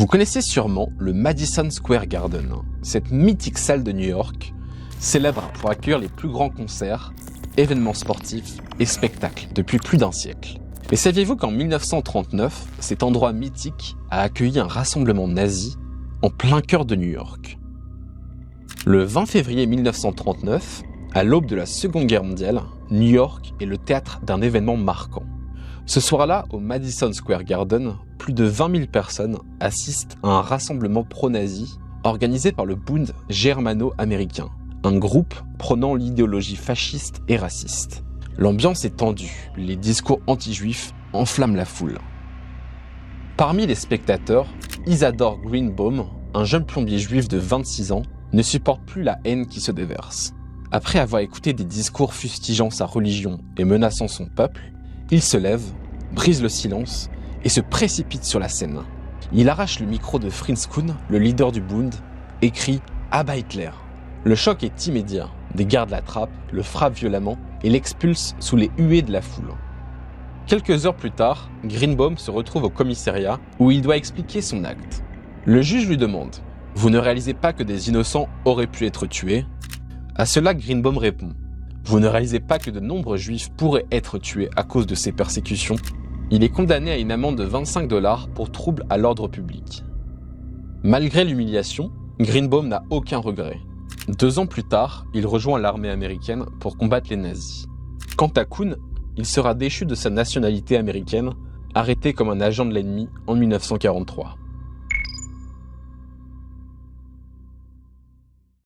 Vous connaissez sûrement le Madison Square Garden, cette mythique salle de New York, célèbre pour accueillir les plus grands concerts, événements sportifs et spectacles depuis plus d'un siècle. Mais saviez-vous qu'en 1939, cet endroit mythique a accueilli un rassemblement nazi en plein cœur de New York? Le 20 février 1939, à l'aube de la Seconde Guerre mondiale, New York est le théâtre d'un événement marquant. Ce soir-là, au Madison Square Garden, plus de 20 000 personnes assistent à un rassemblement pro-nazi organisé par le Bund germano-américain, un groupe prônant l'idéologie fasciste et raciste. L'ambiance est tendue, les discours anti-juifs enflamment la foule. Parmi les spectateurs, Isadore Greenbaum, un jeune plombier juif de 26 ans, ne supporte plus la haine qui se déverse. Après avoir écouté des discours fustigeant sa religion et menaçant son peuple, il se lève, brise le silence et se précipite sur la scène. Il arrache le micro de Fritz Kuhn, le leader du Bund, et crie « À bas Hitler !» Le choc est immédiat. Des gardes l'attrapent, le frappent violemment et l'expulsent sous les huées de la foule. Quelques heures plus tard, Greenbaum se retrouve au commissariat où il doit expliquer son acte. Le juge lui demande « Vous ne réalisez pas que des innocents auraient pu être tués ?» À cela, Greenbaum répond « Vous ne réalisez pas que de nombreux juifs pourraient être tués à cause de ces persécutions ?» Il est condamné à une amende de 25 $ pour trouble à l'ordre public. Malgré l'humiliation, Greenbaum n'a aucun regret. 2 ans plus tard, il rejoint l'armée américaine pour combattre les nazis. Quant à Kuhn, il sera déchu de sa nationalité américaine, arrêté comme un agent de l'ennemi en 1943.